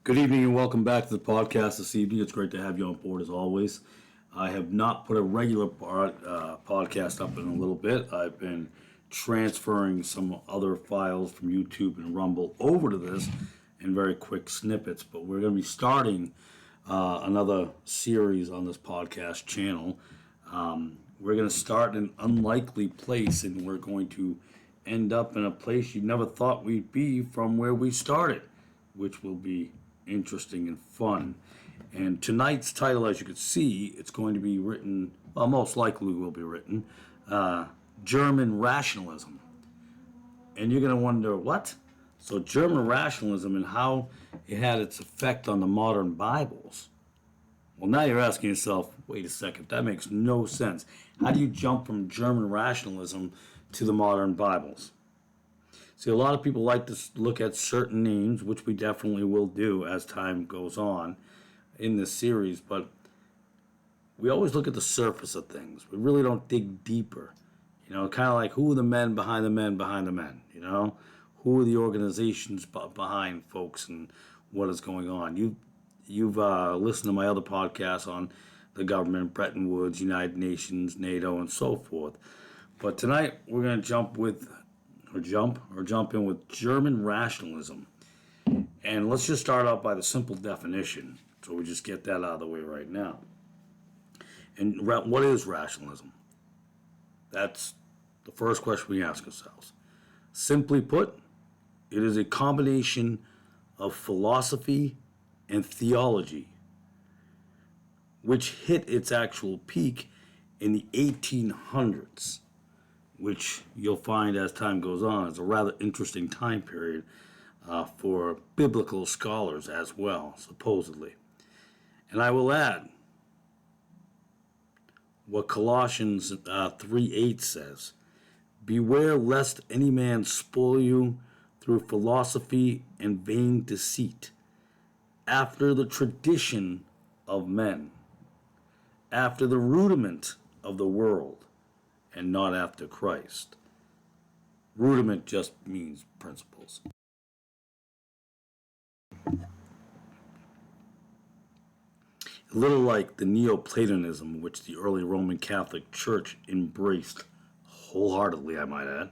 Good evening and welcome back to the podcast this evening. It's great to have you on board as always. I have not put a regular podcast up in a little bit. I've been transferring some other files from YouTube and Rumble over to this in very quick snippets, but we're going to be starting another series on this podcast channel. We're going to start in an unlikely place, and we're going to end up in a place you never thought we'd be from where we started, which will be interesting and fun. And tonight's title, as you can see, it's going to be written, well, most likely will be written, German Rationalism. And you're going to wonder, what? So German Rationalism and how it had its effect on the modern Bibles. Well, now you're asking yourself, wait a second, that makes no sense. How do you jump from German Rationalism to the modern Bibles? See, a lot of people like to look at certain names, which we definitely will do as time goes on in this series, but we always look at the surface of things. We really don't dig deeper. Kind of like, who are the men behind the men behind the men? Who are the organizations behind folks and what is going on? You've listened to my other podcasts on the government, Bretton Woods, United Nations, NATO, and so forth. But tonight we're going to jump in with German Rationalism. And let's just start out by the simple definition, so we just get that out of the way right now. And what is rationalism? That's the first question we ask ourselves. Simply put, it is a combination of philosophy and theology, which hit its actual peak in the 1800s, which you'll find as time goes on is a rather interesting time period for biblical scholars as well, supposedly. And I will add what Colossians 3:8 says, "Beware lest any man spoil you through philosophy and vain deceit, after the tradition of men, after the rudiment of the world, and not after Christ." Rudiment just means principles. A little like the Neoplatonism, which the early Roman Catholic Church embraced wholeheartedly, I might add.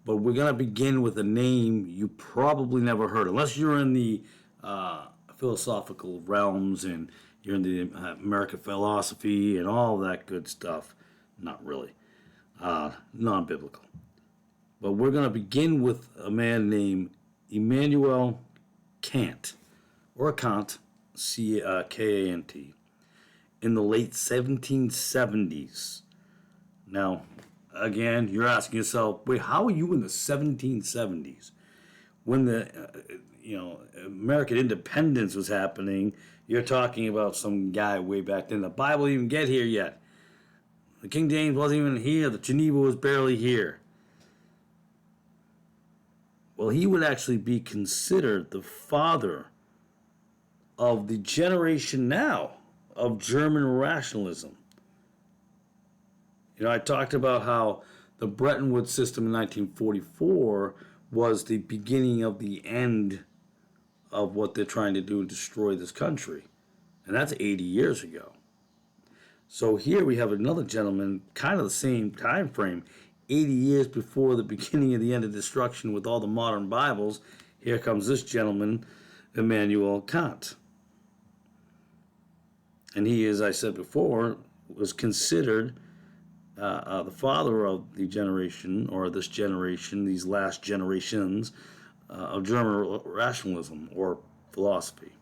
But we're going to begin with a name you probably never heard, unless you're in the philosophical realms and you're in the American philosophy and all that good stuff. Not really. Non-biblical. But we're going to begin with a man named Immanuel Kant, or Kant, K-A-N-T, in the late 1770s. Now, again, you're asking yourself, wait, how are you in the 1770s? When the American independence was happening, you're talking about some guy way back then. The Bible didn't even get here yet. The King James wasn't even here. The Geneva was barely here. Well, he would actually be considered the father of the generation now of German rationalism. I talked about how the Bretton Woods system in 1944 was the beginning of the end of what they're trying to do to destroy this country. And that's 80 years ago. So here we have another gentleman, kind of the same time frame, 80 years before the beginning of the end of destruction with all the modern Bibles. Here comes this gentleman, Immanuel Kant. And he, as I said before, was considered the father of the generation, or this generation, these last generations of German rationalism or philosophy,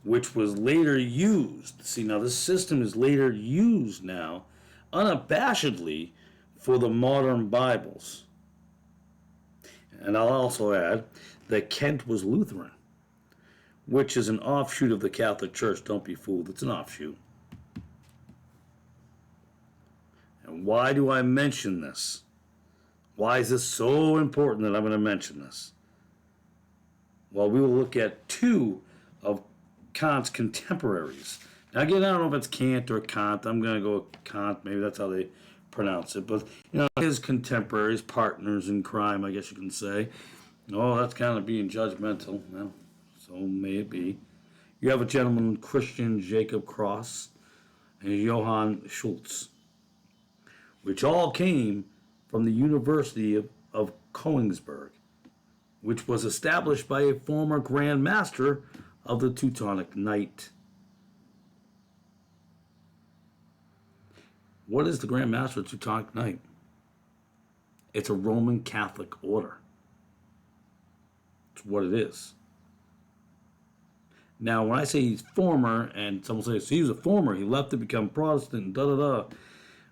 which was later used. See, now this system is later used now unabashedly for the modern Bibles. And I'll also add that Kant was Lutheran, which is an offshoot of the Catholic Church. Don't be fooled, it's an offshoot. And why do I mention this? Why is this so important that I'm going to mention this? Well, we will look at two of Kant's contemporaries. Now, again, I don't know if it's Kant or Kant. I'm going to go with Kant. Maybe that's how they pronounce it. But, his contemporaries, partners in crime, I guess you can say. Oh, that's kind of being judgmental. Well, so may it be. You have a gentleman, Christian Jacob Cross and Johann Schultz, which all came from the University of Königsberg, which was established by a former Grand Master of the Teutonic Knight. What is the Grand Master of the Teutonic Knight? It's a Roman Catholic order. It's what it is. Now, when I say he's former, and someone says he was a former, he left to become Protestant, da da da.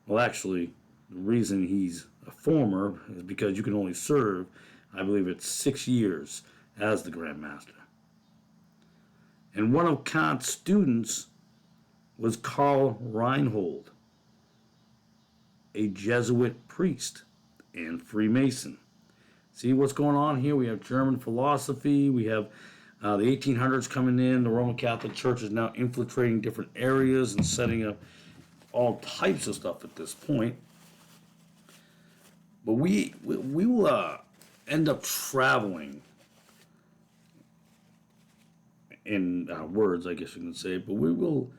Well, actually, the reason he's a former is because you can only serve, I believe it's 6 years as the Grand Master. And one of Kant's students was Karl Reinhold, a Jesuit priest and Freemason. See what's going on here? We have German philosophy, we have the 1800s coming in, the Roman Catholic Church is now infiltrating different areas and setting up all types of stuff at this point. But we will end up traveling in words, I guess you can say, but we will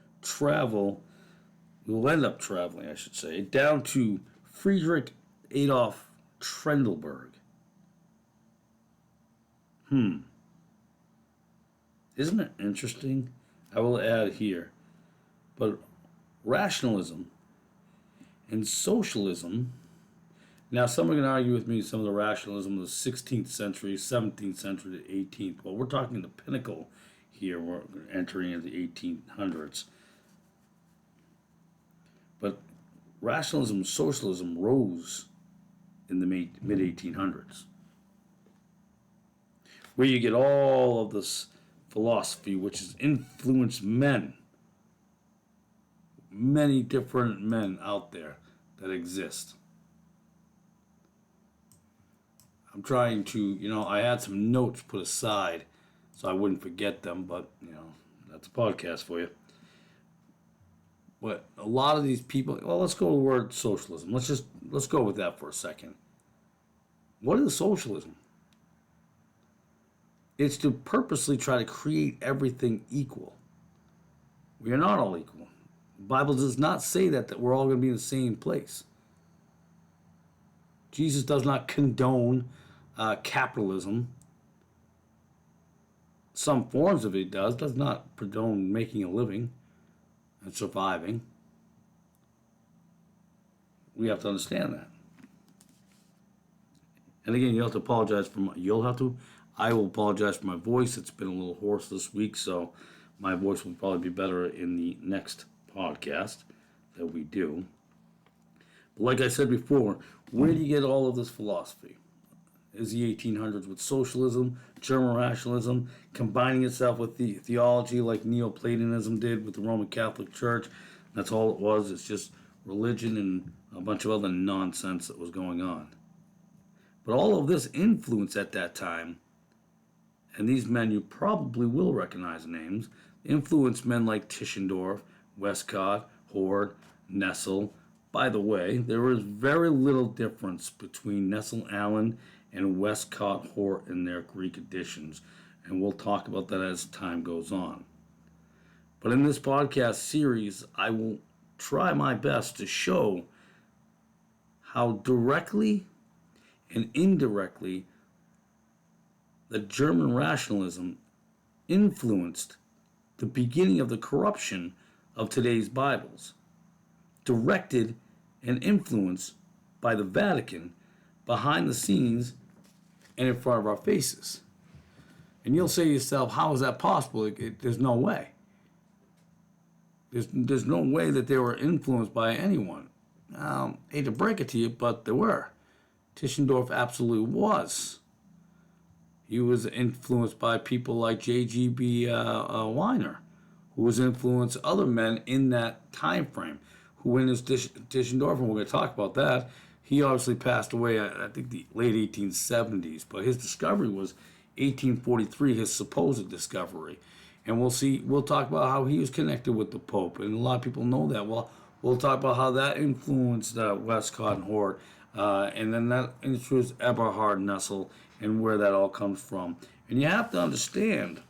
end up traveling, I should say, down to Friedrich Adolf Trendelberg. Isn't it interesting? I will add here. But rationalism and socialism. Now, some are going to argue with me some of the rationalism of the 16th century, 17th century, the 18th. Well, we're talking the pinnacle here. We're entering into the 1800s. But rationalism and socialism rose in the mid-1800s, where you get all of this philosophy which has influenced men, many different men out there that exist. I'm trying to, I had some notes put aside so I wouldn't forget them, but, that's a podcast for you. But a lot of these people, well, let's go to the word socialism. Let's go with that for a second. What is socialism? It's to purposely try to create everything equal. We are not all equal. The Bible does not say that we're all going to be in the same place. Jesus does not condone capitalism. Some forms of it does not condone making a living and surviving. We have to understand that. And again, I will apologize for my voice. It's been a little hoarse this week, so my voice will probably be better in the next podcast that we do. But like I said before, where do you get all of this philosophy? Is the 1800s with socialism, German rationalism, combining itself with the theology like Neoplatonism did with the Roman Catholic Church. That's all it was. It's just religion and a bunch of other nonsense that was going on. But all of this influence at that time, and these men you probably will recognize names, influenced men like Tischendorf, Westcott, Hort, Nessel. By the way, there is very little difference between Nessel Allen and Westcott Hort in their Greek editions, and we'll talk about that as time goes on. But in this podcast series, I will try my best to show how directly and indirectly the German rationalism influenced the beginning of the corruption of today's Bibles, directed and influenced by the Vatican behind the scenes and in front of our faces. And you'll say to yourself, how is that possible? There's no way. There's no way that they were influenced by anyone. Hate to break it to you, but they were. Tischendorf absolutely was. He was influenced by people like J.G.B. Weiner, who was influenced other men in that time frame. Who in his Tischendorf, and we're going to talk about that. He obviously passed away, I think, the late 1870s, but his discovery was 1843, his supposed discovery. And we'll talk about how he was connected with the Pope, and a lot of people know that. Well, we'll talk about how that influenced Westcott and Hort. And then that introduced Eberhard Nessel and where that all comes from. And you have to understand,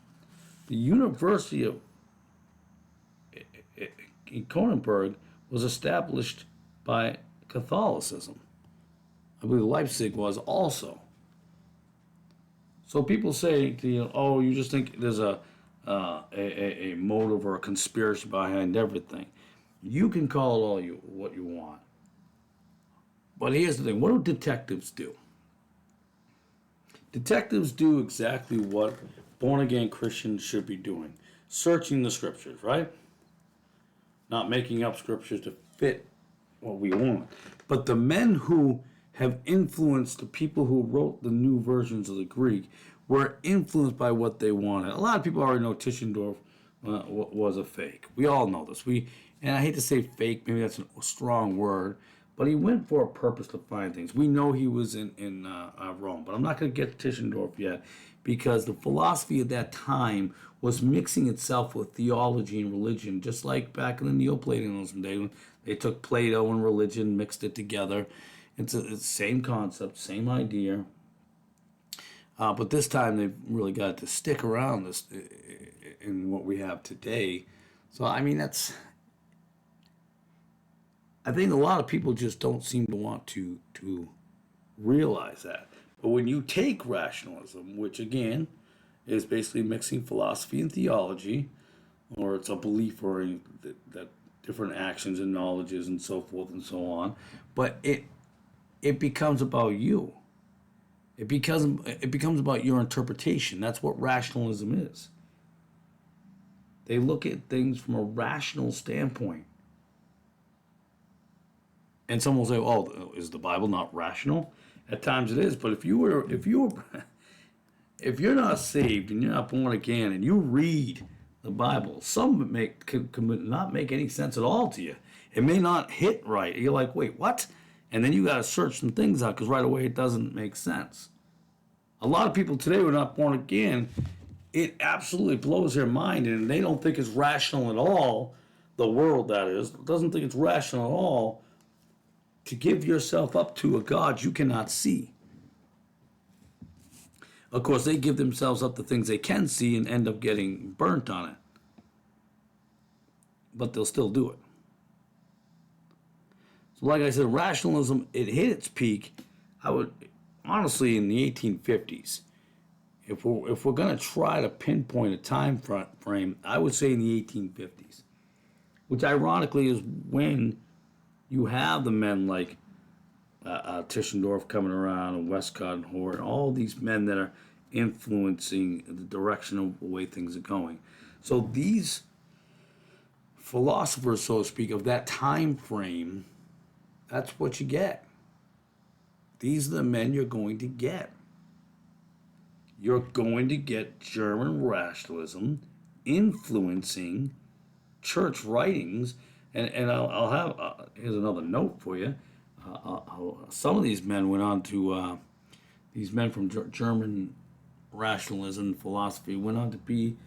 the University of Kronenberg was established by Catholicism. I believe Leipzig was also. So people say to you, "Oh, you just think there's a motive or a conspiracy behind everything." You can call it what you want, but here's the thing: what do detectives do? Detectives do exactly what born again Christians should be doing: searching the scriptures, right? Not making up scriptures to fit what we want. But the men who have influenced the people who wrote the new versions of the Greek were influenced by what they wanted. A lot of people already know Tischendorf was a fake. We all know this. And I hate to say fake, maybe that's a strong word, but he went for a purpose to find things. We know he was in Rome, but I'm not going to get to Tischendorf yet, because the philosophy of that time was mixing itself with theology and religion, just like back in the Neoplatonism day when they took Plato and religion, mixed it together. It's the same concept, same idea. But this time they've really got it to stick around this in what we have today. So, I mean, I think a lot of people just don't seem to want to realize that. But when you take rationalism, which again is basically mixing philosophy and theology, or it's a belief or that different actions and knowledges and so forth and so on, but it becomes about you. It becomes about your interpretation. That's what rationalism is. They look at things from a rational standpoint. And someone will say, "Oh, is the Bible not rational?" At times it is, but if you're not saved and you're not born again and you read the Bible, some of it could not make any sense at all to you. It may not hit right. You're like, "Wait, what?" And then you got to search some things out because right away it doesn't make sense. A lot of people today who are not born again, it absolutely blows their mind, and they don't think it's rational at all. The world, that is, doesn't think it's rational at all to give yourself up to a God you cannot see. Of course, they give themselves up to things they can see and end up getting burnt on it. But they'll still do it. So like I said, rationalism, it hit its peak, honestly, in the 1850s. If we're going to try to pinpoint a time frame, I would say in the 1850s. Which ironically is when you have the men like Tischendorf coming around and Westcott and Hoare, and all these men that are influencing the direction of the way things are going. So these philosophers, so to speak, of that time frame, that's what you get. These are the men you're going to get. You're going to get German rationalism influencing church writings. And I'll have, here's another note for you. Some of these men went on to, these men from German rationalism philosophy went on to be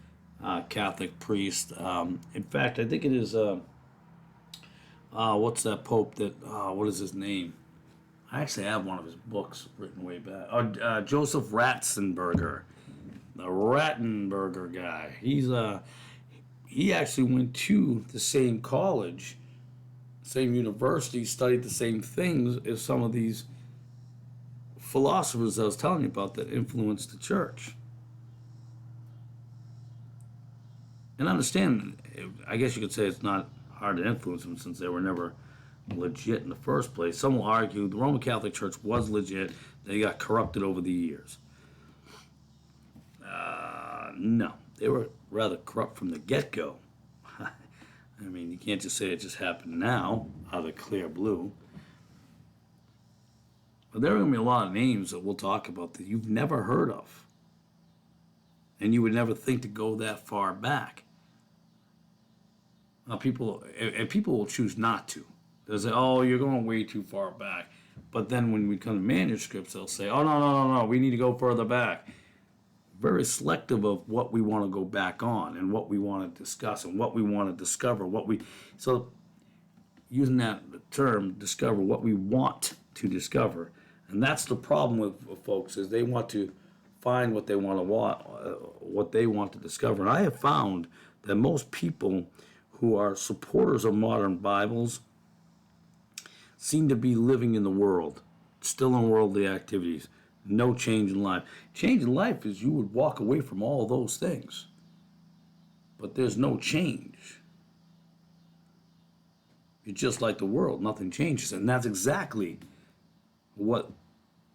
Catholic priests. In fact, I think it is, what's that pope that, what is his name? I actually have one of his books written way back. Joseph Ratzenberger, the Rattenberger guy. He actually went to the same college, same university, studied the same things as some of these philosophers I was telling you about that influenced the church. And understand, I guess you could say it's not hard to influence them since they were never legit in the first place. Some will argue the Roman Catholic Church was legit. They got corrupted over the years. No, they were rather corrupt from the get-go. I mean, you can't just say it just happened now out of the clear blue. But there are going to be a lot of names that we'll talk about that you've never heard of. And you would never think to go that far back. People will choose not to. They'll say, "Oh, you're going way too far back." But then when we come to manuscripts, they'll say, "Oh, no, we need to go further back." Very selective of what we want to go back on and what we want to discuss and what we want to discover. So using that term, discover what we want to discover. And that's the problem with folks, is they want to find what they want to discover. And I have found that most people who are supporters of modern Bibles seem to be living in the world, still in worldly activities, no change in life. Change in life is you would walk away from all those things, but there's no change. You're just like the world, nothing changes. And that's exactly what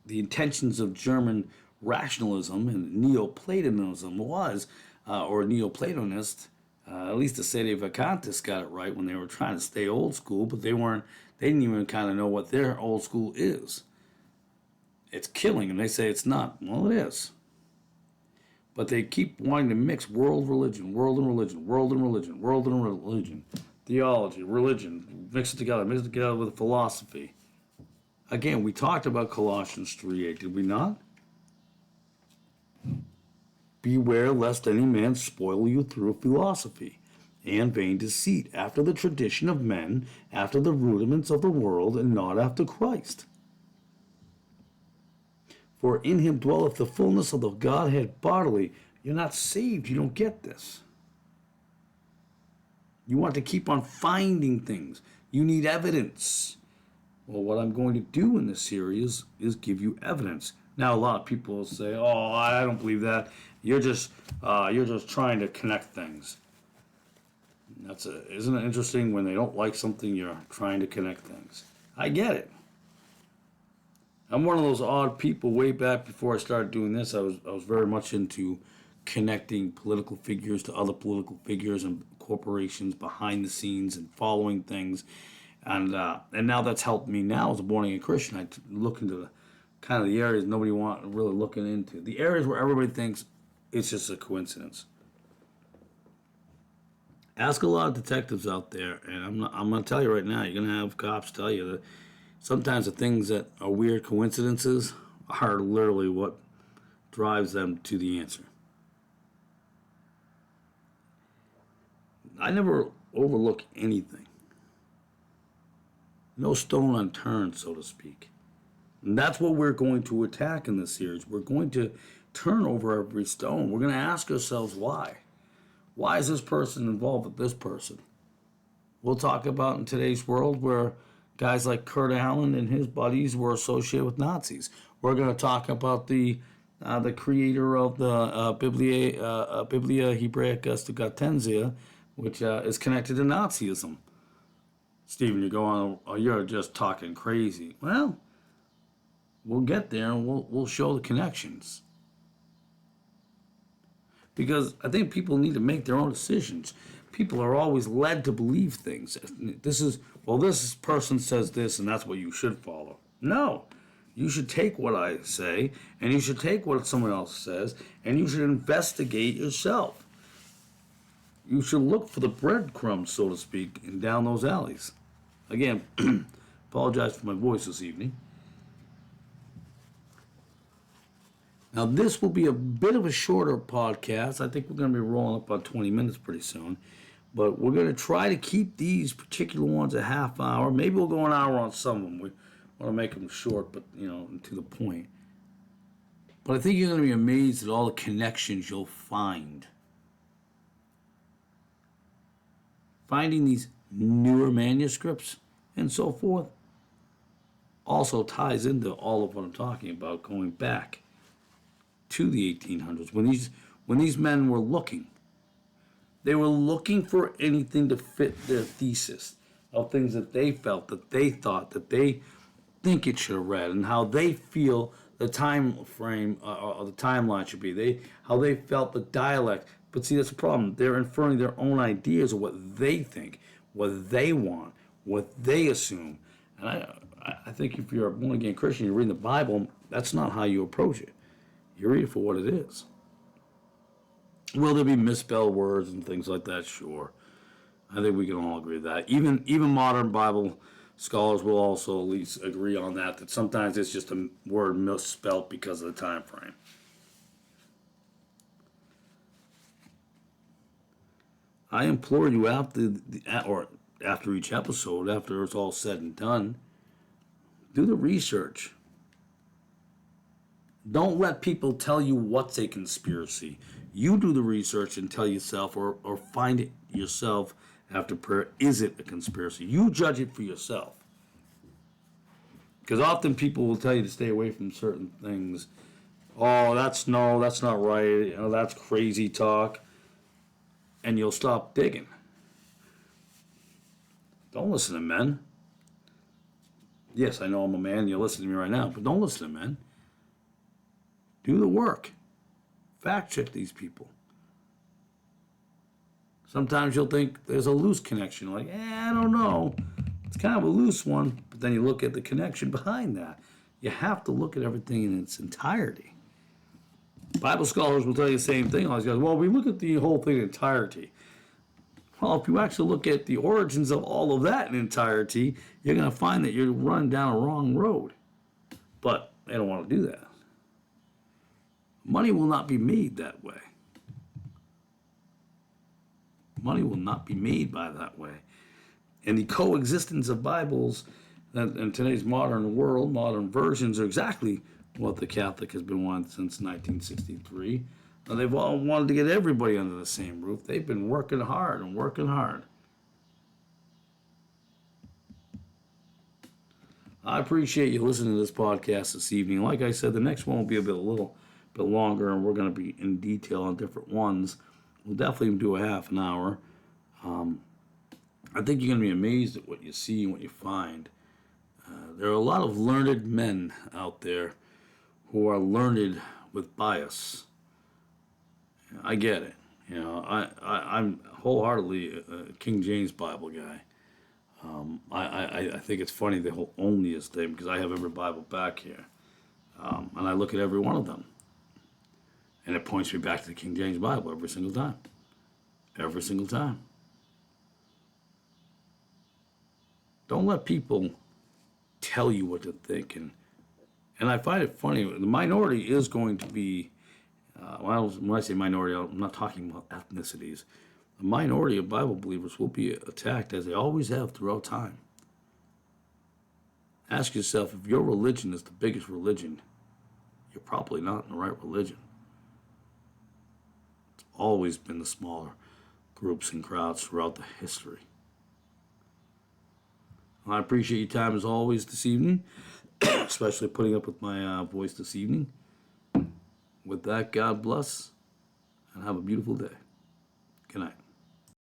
the intentions of German rationalism and Neoplatonism was, or Neoplatonists. At least the Sedevacantists got it right when they were trying to stay old school, but they didn't even kind of know what their old school is. It's killing, and they say it's not. Well, it is. But they keep wanting to mix world and religion, world and religion, world and religion, world and religion, theology, religion, mix it together with philosophy. Again, we talked about Colossians 3:8, did we not? Beware lest any man spoil you through philosophy and vain deceit, after the tradition of men, after the rudiments of the world, and not after Christ. For in him dwelleth the fullness of the Godhead bodily. You're not saved. You don't get this. You want to keep on finding things. You need evidence. Well, what I'm going to do in this series is give you evidence. Now, a lot of people will say, "Oh, I don't believe that. You're just trying to connect things." Isn't it interesting when they don't like something, you're trying to connect things? I get it. I'm one of those odd people. Way back before I started doing this, I was very much into connecting political figures to other political figures and corporations behind the scenes and following things, and now that's helped me. Now as a born again Christian, I look into the areas nobody really looking into, the areas where everybody thinks it's just a coincidence. Ask a lot of detectives out there, and I'm going to tell you right now, you're going to have cops tell you that sometimes the things that are weird coincidences are literally what drives them to the answer. I never overlook anything. No stone unturned, so to speak. And that's what we're going to attack in this series. We're going to turn over every stone. We're going to ask ourselves why. Why is this person involved with this person? We'll talk about in today's world where guys like Kurt Allen and his buddies were associated with Nazis. We're going to talk about the creator of the Biblia Hebraica Stugatenzia, which is connected to Nazism. Stephen, you're going, oh, you're just talking crazy. Well, we'll get there and we'll show the connections. Because I think people need to make their own decisions. People are always led to believe things. This person says this and that's what you should follow. No. You should take what I say and you should take what someone else says and you should investigate yourself. You should look for the breadcrumbs, so to speak, and down those alleys. Again, apologize for my voice this evening. Now, this will be a bit of a shorter podcast. I think we're going to be rolling up on 20 minutes pretty soon. But we're going to try to keep these particular ones a half hour. Maybe we'll go an hour on some of them. We want to make them short, but, to the point. But I think you're going to be amazed at all the connections you'll find. Finding these newer manuscripts and so forth also ties into all of what I'm talking about, going back to the 1800s, when these men were looking. They were looking for anything to fit their thesis of things that they felt, that they thought, that they think it should have read, and how they feel the time frame or the timeline should be. How they felt the dialect. But see, that's the problem. They're inferring their own ideas of what they think, what they want, what they assume. And I think if you're a born again Christian, you're reading the Bible, that's not how you approach it. You read it for what it is. Will there be misspelled words and things like that? Sure. I think we can all agree with that. Even modern Bible scholars will also at least agree on that sometimes it's just a word misspelled because of the time frame. I implore you after each episode, after it's all said and done, Do the research. Don't let people tell you what's a conspiracy. You do the research and tell yourself, or find it yourself after prayer, is it a conspiracy? You judge it for yourself. Because often people will tell you to stay away from certain things. Oh, that's not right. You know, that's crazy talk. And you'll stop digging. Don't listen to men. Yes, I know I'm a man. You're listening to me right now. But don't listen to men. Do the work. Fact check these people. Sometimes you'll think there's a loose connection. Like, I don't know. It's kind of a loose one. But then you look at the connection behind that. You have to look at everything in its entirety. Bible scholars will tell you the same thing. All these guys, well, we look at the whole thing in entirety. Well, if you actually look at the origins of all of that in entirety, you're going to find that you're running down a wrong road. But they don't want to do that. Money will not be made that way. Money will not be made by that way. And the coexistence of Bibles in today's modern world, modern versions, are exactly what the Catholic has been wanting since 1963. And they've all wanted to get everybody under the same roof. They've been working hard and working hard. I appreciate you listening to this podcast this evening. Like I said, the next one will be a little bit longer, and we're going to be in detail on different ones. We'll definitely do a half an hour. I think you're going to be amazed at what you see and what you find. There are a lot of learned men out there who are learned with bias. I get it. You know, I'm wholeheartly a King James Bible guy. I think it's funny the whole onlyist thing, because I have every Bible back here. And I look at every one of them. And it points me back to the King James Bible every single time. Every single time. Don't let people tell you what to think. And I find it funny, the minority is going to be, when I say minority, I'm not talking about ethnicities. A minority of Bible believers will be attacked, as they always have throughout time. Ask yourself, if your religion is the biggest religion, you're probably not in the right religion. It's always been the smaller groups and crowds throughout the history. I appreciate your time as always this evening, especially putting up with my voice this evening. With that, God bless, and have a beautiful day. Good night.